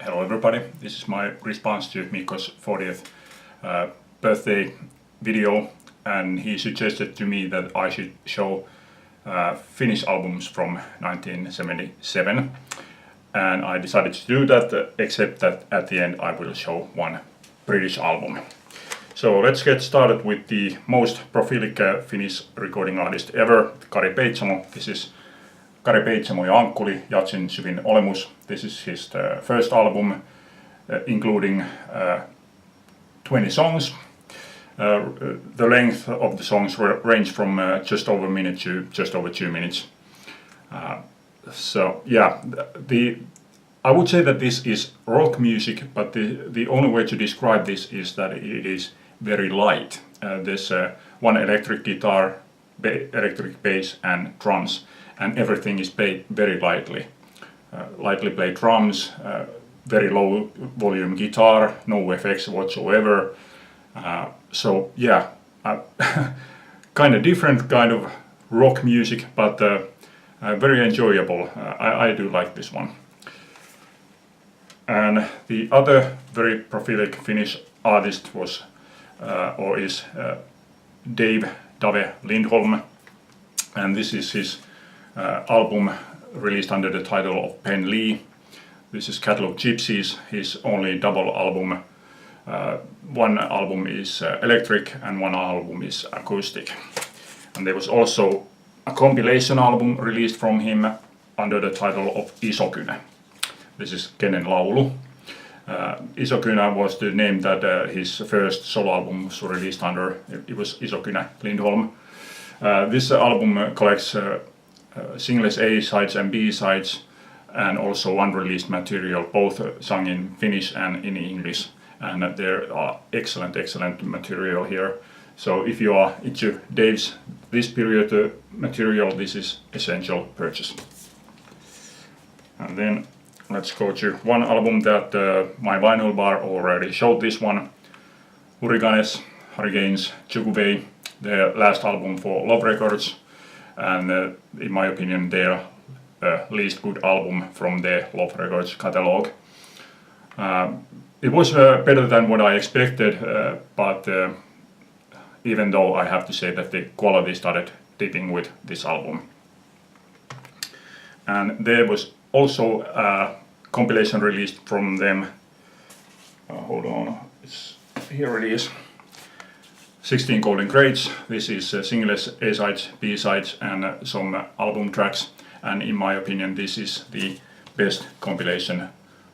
Hello everybody, this is my response to Mikko's 40th birthday video, and he suggested to me that I should show Finnish albums from 1977, and I decided to do that, except that at the end I will show one British album. So let's get started with the most prolific Finnish recording artist ever, Kari Peitsamo. This is Kari Peitsamo ja Ankkuli, Jatsin syvin olemus. This is his first album, including 20 songs. The length of the songs range from just over a minute to just over 2 minutes. So yeah, I would say that this is rock music, but the only way to describe this is that it is very light. There's one electric guitar, electric bass and drums, and everything is played very lightly. Lightly played drums, very low volume guitar, no effects whatsoever. So yeah, kind of different kind of rock music, but very enjoyable. I do like this one. And the other very prolific Finnish artist was or is Dave Lindholm, and this is his album released under the title of Pen Lee. This is Catalog Gypsies, his only double album. One album is electric and one album is acoustic. And there was also a compilation album released from him under the title of Isokynä. This is Kenen laulu. Isokynä was the name that his first solo album was released under. It was Isokynä Lindholm. This album collects singles A-sides and B-sides, and also unreleased material, both sung in Finnish and in English. And there are excellent material here. So if you are into this period material, this is essential purchase. And then let's go to one album that my vinyl bar already showed this one. Hurricanes, Chukuvei, their last album for Love Records, and in my opinion their least good album from their Love Records catalog. It was better than what I expected, but even though I have to say that the quality started dipping with this album. And there was also a compilation released from them. Hold on, here it is. 16 Golden Crates. This is singles, A-sides, B-sides and some album tracks. And in my opinion this is the best compilation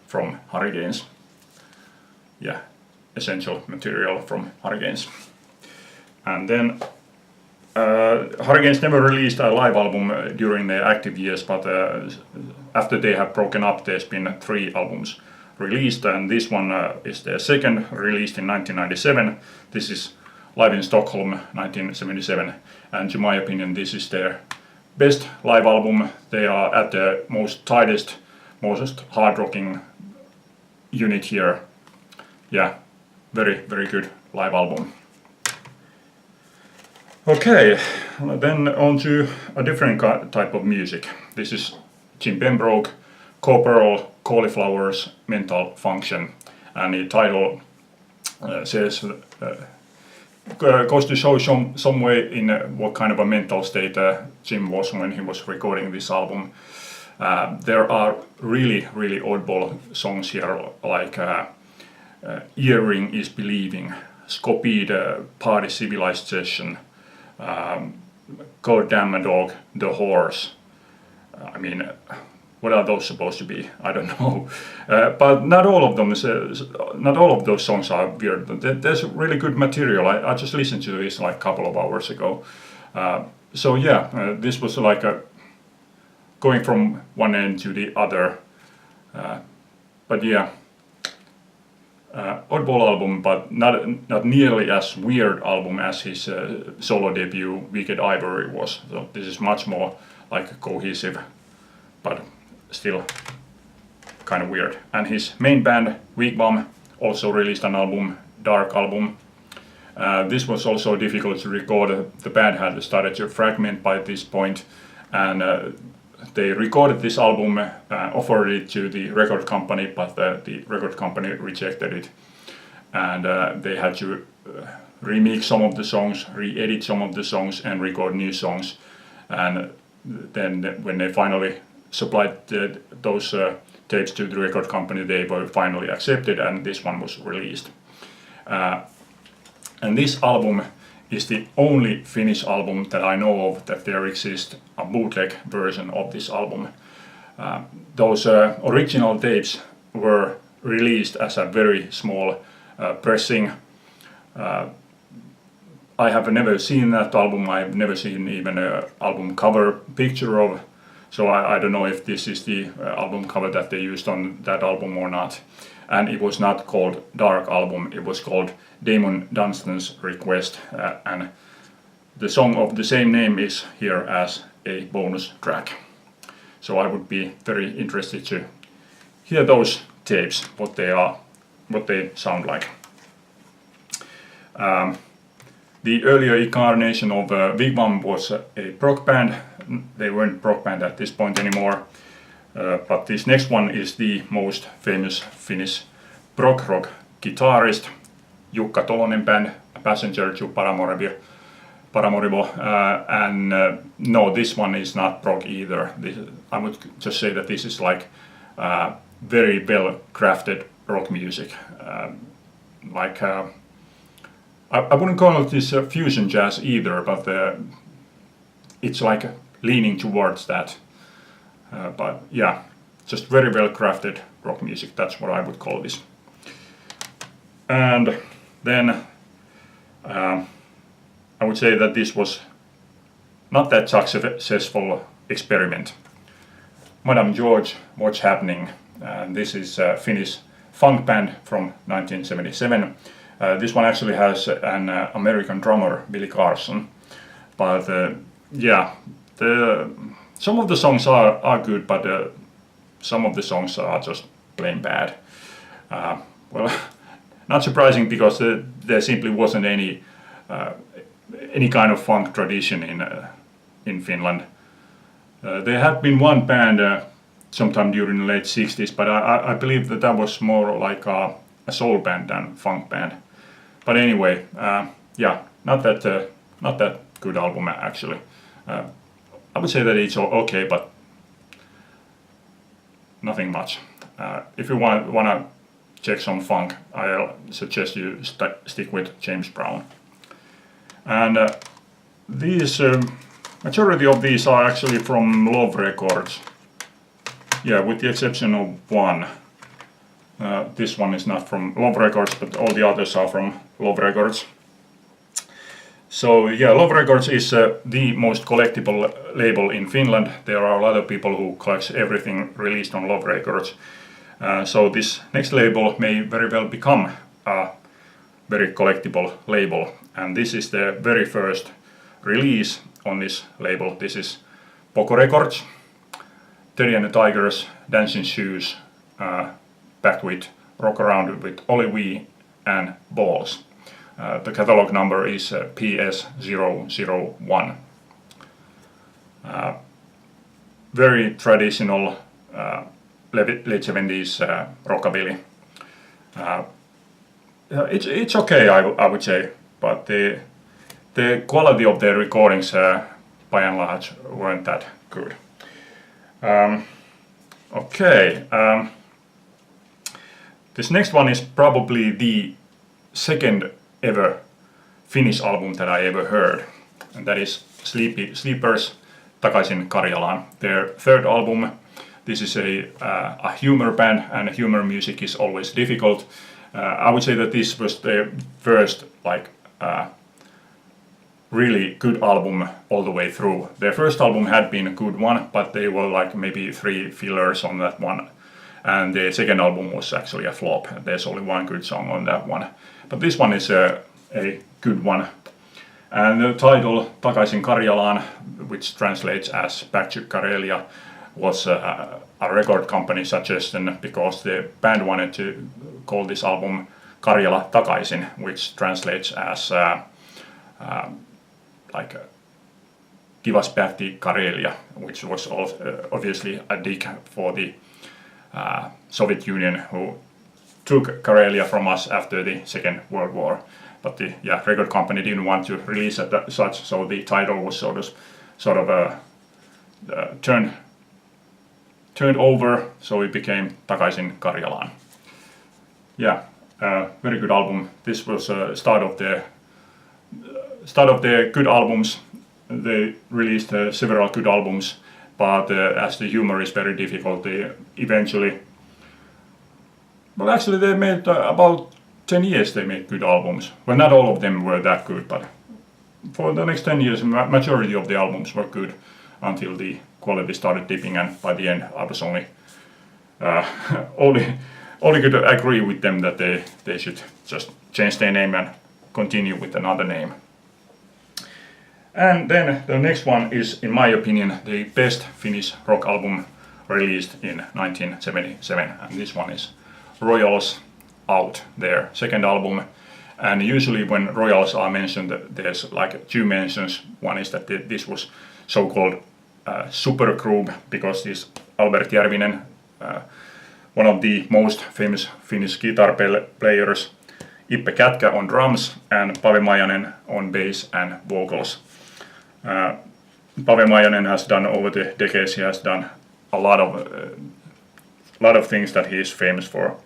from Hurricanes. Yeah, essential material from Hurricanes. And then Hurricanes never released a live album during their active years, but after they have broken up there's been 3 albums released, and this one is their second, released in 1997. This is Live in Stockholm 1977, and to my opinion this is their best live album. They are at the most tightest, most hard rocking unit here. Yeah, very good live album. Okay, then on to a different type of music. This is Jim Pembroke, Corporal Cauliflower's Mental Function, and the title says goes to show some way in what kind of a mental state Jim was when he was recording this album. There are really oddball songs here, like Earring is Believing, Scopid Party Civilized Session, God Damn a Dog, The Horse. I mean, what are those supposed to be? I don't know. But not all of them, not all of those songs are weird. There's really good material. I just listened to this like a couple of hours ago. So yeah, this was like going from one end to the other. But yeah, oddball album, but not nearly as weird album as his solo debut Wicked Ivory was. So this is much more like cohesive, but still kind of weird. And his main band, Weak Bomb, also released an album, Dark Album. This was also difficult to record. The band had started to fragment by this point, and they recorded this album, offered it to the record company, but the record company rejected it, and they had to remix some of the songs, re-edit some of the songs, and record new songs. And then when they finally supplied those tapes to the record company, they were finally accepted, and this one was released. And this album is the only Finnish album that I know of that there exists a bootleg version of this album. Those original tapes were released as a very small pressing. I have never seen that album. I've never seen even an album cover picture of, so I don't know if this is the album cover that they used on that album or not. And it was not called Dark Album, it was called Damon Dunstan's Request, and the song of the same name is here as a bonus track. So I would be very interested to hear those tapes, what they are, what they sound like. The earlier incarnation of Wigwam was a prog band. They weren't prog band at this point anymore. But this next one is the most famous Finnish prog rock guitarist, Jukka Tolonen band, Passenger to Paramaribo. And no, this one is not prog either. I would just say that this is like very well crafted rock music. I wouldn't call it this fusion jazz either, but it's like leaning towards that. But yeah, just very well crafted rock music, that's what I would call this. And then I would say that this was not that successful experiment. Madame George, What's Happening? This is a Finnish funk band from 1977. This one actually has an American drummer, Billy Carson. But yeah, some of the songs are good, but some of the songs are just plain bad. Well, not surprising, because there simply wasn't any kind of funk tradition in Finland. There had been one band sometime during the late 60s, but I believe that was more like a soul band than funk band. But anyway, yeah, not that good album actually. I would say that it's okay, but nothing much. If you want to check some funk, I'll suggest you stick with James Brown. And these majority of these are actually from Love Records. Yeah, with the exception of one. This one is not from Love Records, but all the others are from Love Records. So yeah, Love Records is the most collectible label in Finland. There are a lot of people who collect everything released on Love Records. So this next label may very well become a very collectible label. And this is the very first release on this label. This is Poco Records, Teddy and the Tigers, Dancing Shoes, backed with Rock Around with Oli V and Balls. The catalog number is PS001. Very traditional late 70s rockabilly. It's okay, I would say, but the quality of the recordings by and large weren't that good. Okay, this next one is probably the second ever Finnish album that I ever heard, and that is Sleepers Takaisin Karjalaan, their third album. This is a humor band, and humor music is always difficult. I would say that this was their first really good album all the way through. Their first album had been a good one, but they were like maybe 3 fillers on that one. And the second album was actually a flop. There's only one good song on that one. But this one is a good one. And the title Takaisin Karjalaan, which translates as Back to Karelia, was a record company suggestion, because the band wanted to call this album Karjala Takaisin, which translates as Give Us Back the Karelia, which was also, obviously a dig for the Soviet Union, who took Karelia from us after the Second World War. But the record company didn't want to release it as such, so the title was sort of turned over, so it became Takaisin Karjalaan. Yeah, very good album. This was start of their good albums. They released several good albums, but as the humor is very difficult, they eventually... Well, actually they made about 10 years they made good albums. Well, not all of them were that good, but for the next 10 years, majority of the albums were good until the quality started dipping, and by the end I was only could agree with them that they should just change their name and continue with another name. And then the next one is, in my opinion, the best Finnish rock album released in 1977, and this one is Royals Out, their second album. And usually when Royals are mentioned, there's like two mentions. One is that this was so-called supergroup, because this Albert Järvinen, one of the most famous Finnish guitar players, Ippe Kätkä on drums, and Pave Maijanen on bass and vocals. Pave Maijanen has done over the decades, he has done a lot of things that he is famous for.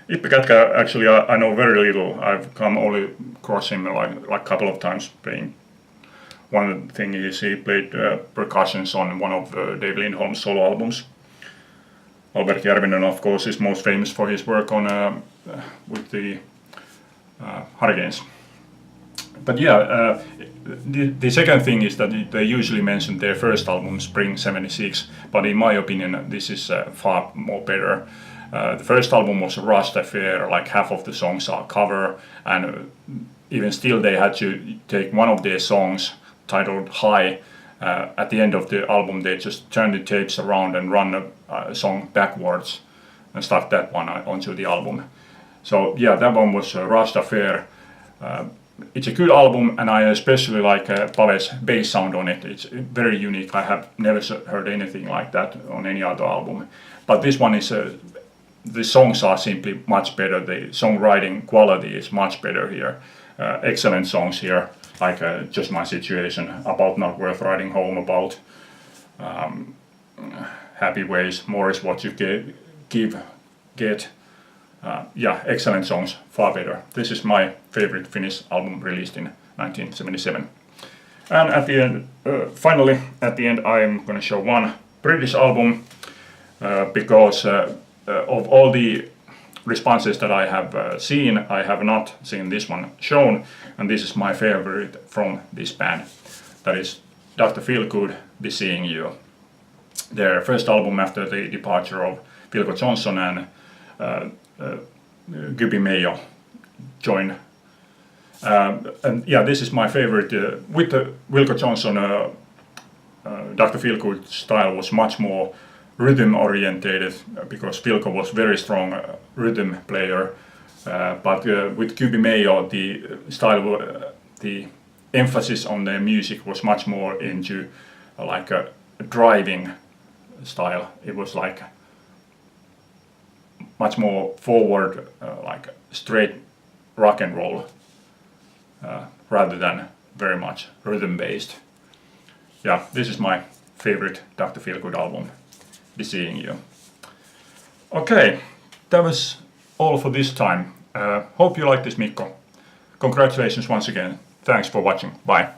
Ippe Kätkä, actually, I know very little. I've come only across him like a couple of times playing. One thing is he played percussions on one of Dave Lindholm's solo albums. Albert Järvinen, of course, is most famous for his work on with the Hurricanes. But yeah, the second thing is that they usually mention their first album, Spring '76, but in my opinion, this is far more better. The first album was a rushed affair, like half of the songs are cover, and even still they had to take one of their songs titled High. At the end of the album they just turn the tapes around and run a song backwards and start that one onto the album. So yeah, that one was a rushed affair. It's a good album, and I especially like Pave's bass sound on it. It's very unique. I have never heard anything like that on any other album. But this one is, the songs are simply much better. The songwriting quality is much better here. Excellent songs here, like Just My Situation, About Not Worth Riding Home, About, Happy Ways, More Is What You Get. Yeah, excellent songs, far better. This is my favorite Finnish album released in 1977. And at the end, finally, at the end, I'm going to show one British album because of all the responses that I have seen, I have not seen this one shown, and this is my favorite from this band. That is Dr. Feelgood, Be Seeing You. Their first album after the departure of Philco Johnson and Guppy Mayo joined. And yeah, this is my favorite. With Philco Johnson, Dr. Feelgood's style was much more rhythm orientated, because Philco was very strong rhythm player. But with Guppy Mayo, the style, the emphasis on the music was much more into like a driving style. It was like much more forward, like straight rock and roll, rather than very much rhythm based. Yeah, this is my favorite Dr. Feelgood album, Be Seeing You. Okay, that was all for this time. Hope you liked this, Mikko. Congratulations once again. Thanks for watching. Bye.